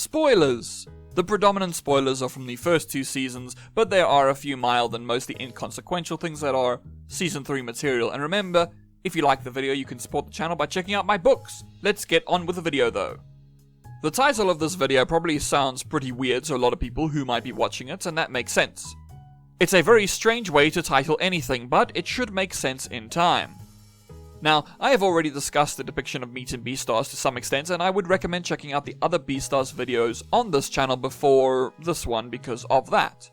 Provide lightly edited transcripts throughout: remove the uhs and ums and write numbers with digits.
Spoilers! The predominant spoilers are from the first 2 seasons, but there are a few mild and mostly inconsequential things that are Season 3 material. And remember, if you like the video, you can support the channel by checking out my books. Let's get on with the video though. The title of this video probably sounds pretty weird to a lot of people who might be watching it, and that makes sense. It's a very strange way to title anything, but it should make sense in time. Now, I have already discussed the depiction of meat in Beastars to some extent, and I would recommend checking out the other Beastars videos on this channel before this one because of that.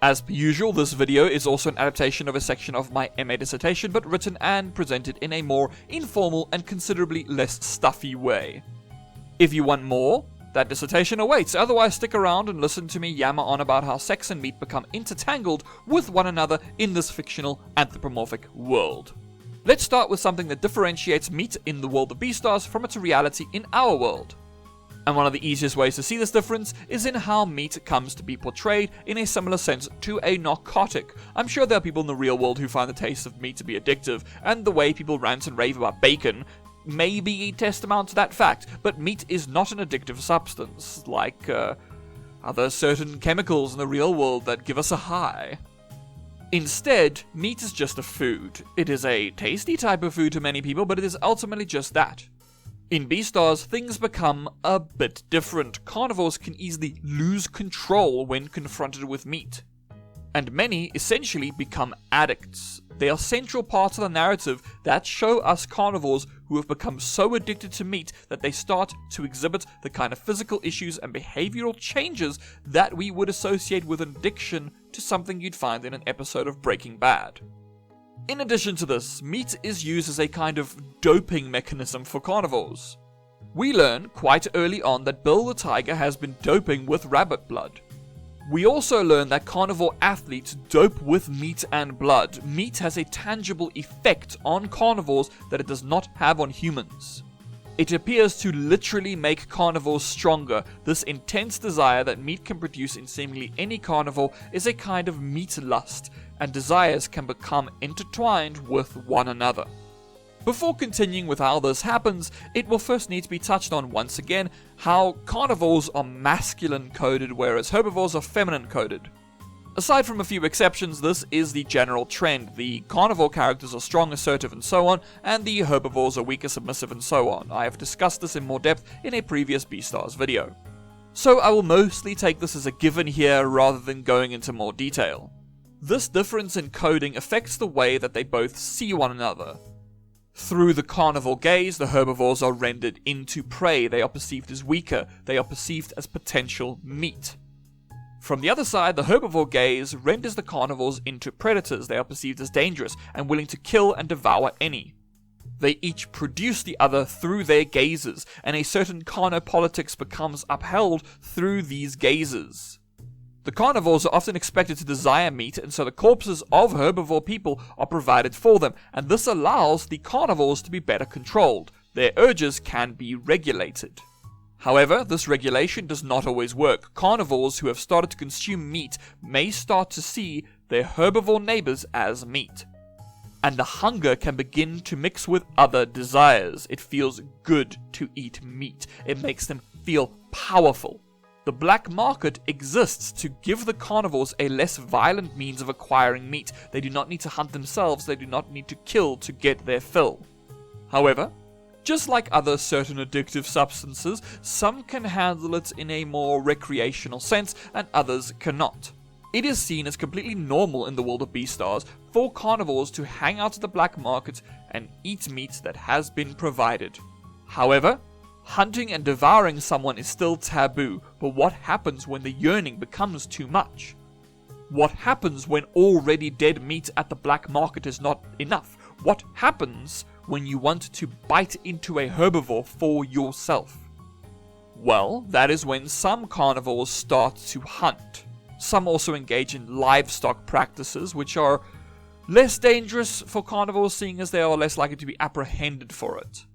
As per usual, this video is also an adaptation of a section of my MA dissertation, but written and presented in a more informal and considerably less stuffy way. If you want more, that dissertation awaits, otherwise stick around and listen to me yammer on about how sex and meat become intertangled with one another in this fictional anthropomorphic world. Let's start with something that differentiates meat in the world of Beastars from its reality in our world. And one of the easiest ways to see this difference is in how meat comes to be portrayed in a similar sense to a narcotic. I'm sure there are people in the real world who find the taste of meat to be addictive, and the way people rant and rave about bacon may be tantamount to that fact, but meat is not an addictive substance, like other certain chemicals in the real world that give us a high. Instead, meat is just a food. It is a tasty type of food to many people, but it is ultimately just that. In Beastars, things become a bit different. Carnivores can easily lose control when confronted with meat. And many essentially become addicts. They are central parts of the narrative that show us carnivores who have become so addicted to meat that they start to exhibit the kind of physical issues and behavioral changes that we would associate with an addiction to something you'd find in an episode of Breaking Bad. In addition to this, meat is used as a kind of doping mechanism for carnivores. We learn quite early on that Bill the Tiger has been doping with rabbit blood. We also learn that carnivore athletes dope with meat and blood. Meat has a tangible effect on carnivores that it does not have on humans. It appears to literally make carnivores stronger. This intense desire that meat can produce in seemingly any carnivore is a kind of meat lust, and desires can become intertwined with one another. Before continuing with how this happens, it will first need to be touched on once again how carnivores are masculine coded whereas herbivores are feminine coded. Aside from a few exceptions, this is the general trend. The carnivore characters are strong, assertive, and so on, and the herbivores are weaker, submissive, and so on. I have discussed this in more depth in a previous Beastars video. So I will mostly take this as a given here rather than going into more detail. This difference in coding affects the way that they both see one another. Through the carnivore gaze, the herbivores are rendered into prey. They are perceived as weaker. They are perceived as potential meat. From the other side, the herbivore gaze renders the carnivores into predators. They are perceived as dangerous and willing to kill and devour any. They each produce the other through their gazes, and a certain carnopolitics becomes upheld through these gazes. The carnivores are often expected to desire meat, and so the corpses of herbivore people are provided for them, and this allows the carnivores to be better controlled. Their urges can be regulated. However, this regulation does not always work. Carnivores who have started to consume meat may start to see their herbivore neighbors as meat. And the hunger can begin to mix with other desires. It feels good to eat meat. It makes them feel powerful. The black market exists to give the carnivores a less violent means of acquiring meat. They do not need to hunt themselves, they do not need to kill to get their fill. However, just like other certain addictive substances, some can handle it in a more recreational sense and others cannot. It is seen as completely normal in the world of Beastars for carnivores to hang out at the black market and eat meat that has been provided. However, hunting and devouring someone is still taboo, but what happens when the yearning becomes too much? What happens when already dead meat at the black market is not enough? What happens when you want to bite into a herbivore for yourself? Well, that is when some carnivores start to hunt. Some also engage in livestock practices, which are less dangerous for carnivores seeing as they are less likely to be apprehended for it.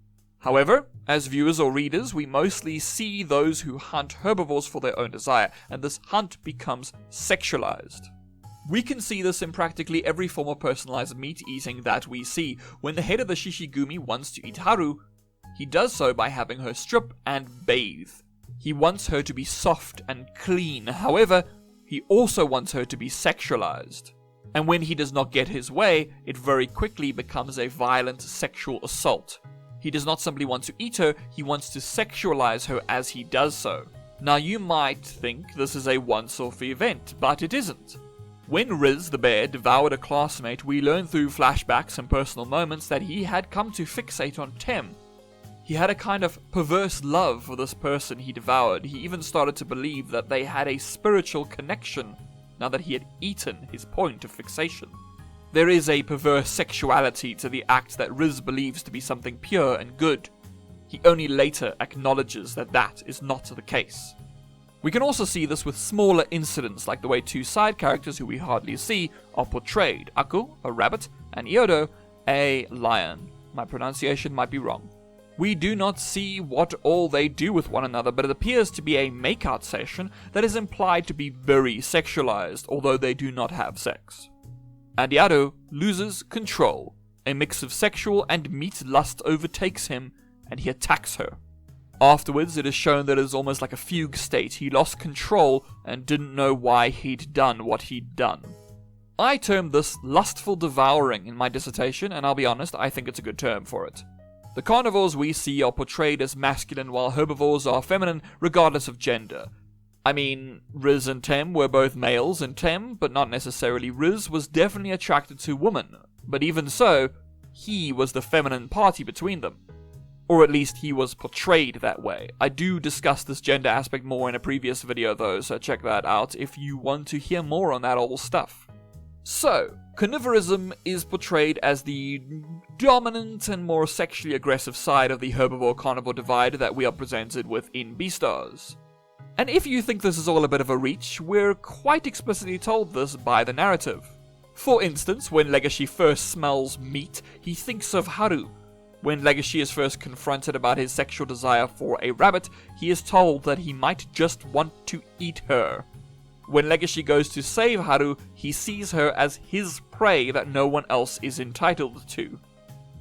However, as viewers or readers, we mostly see those who hunt herbivores for their own desire, and this hunt becomes sexualized. We can see this in practically every form of personalized meat eating that we see. When the head of the Shishigumi wants to eat Haru, he does so by having her strip and bathe. He wants her to be soft and clean, however, he also wants her to be sexualized. And when he does not get his way, it very quickly becomes a violent sexual assault. He does not simply want to eat her, he wants to sexualize her as he does so. Now you might think this is a once-off event, but it isn't. When Riz the bear devoured a classmate, we learn through flashbacks and personal moments that he had come to fixate on Tem. He had a kind of perverse love for this person he devoured. He even started to believe that they had a spiritual connection now that he had eaten his point of fixation. There is a perverse sexuality to the act that Riz believes to be something pure and good. He only later acknowledges that that is not the case. We can also see this with smaller incidents, like the way two side characters who we hardly see are portrayed. Aku, a rabbit, and Iodo, a lion. My pronunciation might be wrong. We do not see what all they do with one another, but it appears to be a make-out session that is implied to be very sexualized, although they do not have sex. And Iodo loses control. A mix of sexual and meat lust overtakes him, and he attacks her. Afterwards, it is shown that it is almost like a fugue state. He lost control and didn't know why he'd done what he'd done. I termed this lustful devouring in my dissertation, and I'll be honest, I think it's a good term for it. The carnivores we see are portrayed as masculine, while herbivores are feminine, regardless of gender. I mean, Riz and Tem were both males, and Tem, but not necessarily Riz, was definitely attracted to women. But even so, he was the feminine party between them. Or at least he was portrayed that way. I do discuss this gender aspect more in a previous video though, so check that out if you want to hear more on that old stuff. So, carnivorism is portrayed as the dominant and more sexually aggressive side of the herbivore-carnivore divide that we are presented with in Beastars. And if you think this is all a bit of a reach, we're quite explicitly told this by the narrative. For instance, when Legacy first smells meat, he thinks of Haru. When Legacy is first confronted about his sexual desire for a rabbit, he is told that he might just want to eat her. When Legacy goes to save Haru, he sees her as his prey that no one else is entitled to.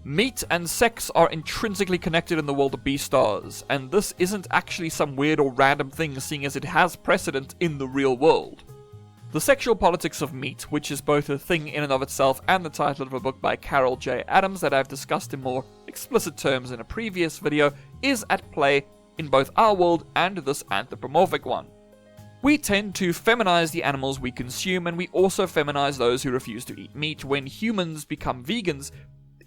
Meat and sex are intrinsically connected in the world of Beastars, and this isn't actually some weird or random thing, seeing as it has precedent in the real world. The sexual politics of meat, which is both a thing in and of itself and the title of a book by Carol J. Adams that I've discussed in more explicit terms in a previous video, is at play in both our world and this anthropomorphic one. We tend to feminize the animals we consume, and we also feminize those who refuse to eat meat. When humans become vegans,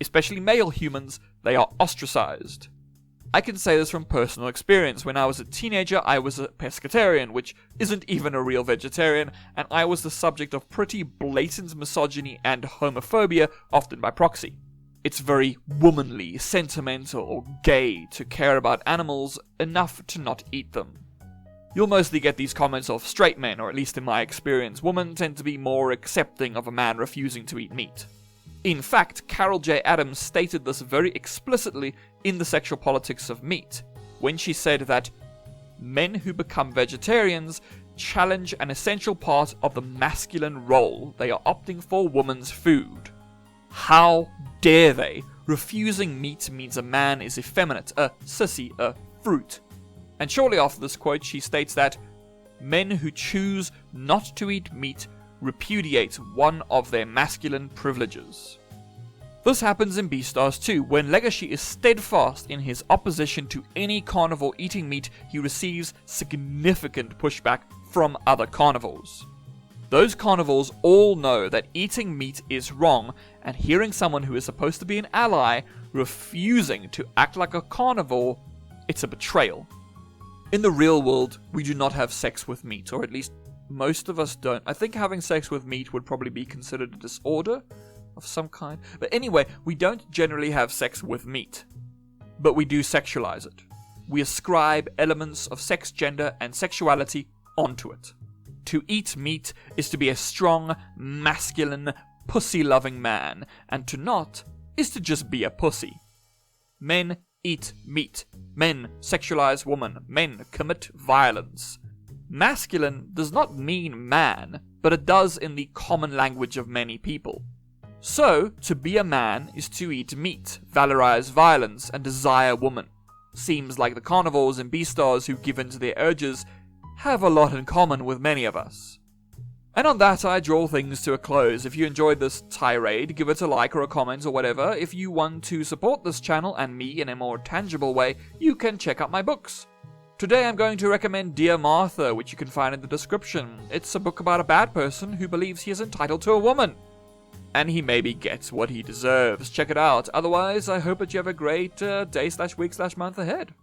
especially male humans, they are ostracized. I can say this from personal experience. When I was a teenager, I was a pescatarian, which isn't even a real vegetarian, and I was the subject of pretty blatant misogyny and homophobia, often by proxy. It's very womanly, sentimental, or gay to care about animals enough to not eat them. You'll mostly get these comments of straight men, or at least in my experience, women tend to be more accepting of a man refusing to eat meat. In fact, Carol J. Adams stated this very explicitly in The Sexual Politics of Meat, when she said that men who become vegetarians challenge an essential part of the masculine role. They are opting for woman's food. How dare they? Refusing meat means a man is effeminate, a sissy, a fruit. And shortly after this quote, she states that men who choose not to eat meat repudiate one of their masculine privileges. This happens in Beastars too. When Legacy is steadfast in his opposition to any carnivore eating meat, he receives significant pushback from other carnivores. Those carnivores all know that eating meat is wrong, and hearing someone who is supposed to be an ally refusing to act like a carnivore, it's a betrayal. In the real world, we do not have sex with meat, or at least most of us don't. I think having sex with meat would probably be considered a disorder of some kind. But anyway, we don't generally have sex with meat. But we do sexualize it. We ascribe elements of sex, gender, and sexuality onto it. To eat meat is to be a strong, masculine, pussy-loving man, and to not is to just be a pussy. Men eat meat. Men sexualize women. Men commit violence. Masculine does not mean man, but it does in the common language of many people. So, to be a man is to eat meat, valorize violence, and desire woman. Seems like the carnivores and Beastars who give in to their urges have a lot in common with many of us. And on that, I draw things to a close. If you enjoyed this tirade, give it a like or a comment or whatever. If you want to support this channel and me in a more tangible way, you can check out my books. Today I'm going to recommend Dear Martha, which you can find in the description. It's a book about a bad person who believes he is entitled to a woman. And he maybe gets what he deserves. Check it out. Otherwise, I hope that you have a great day/week/month ahead.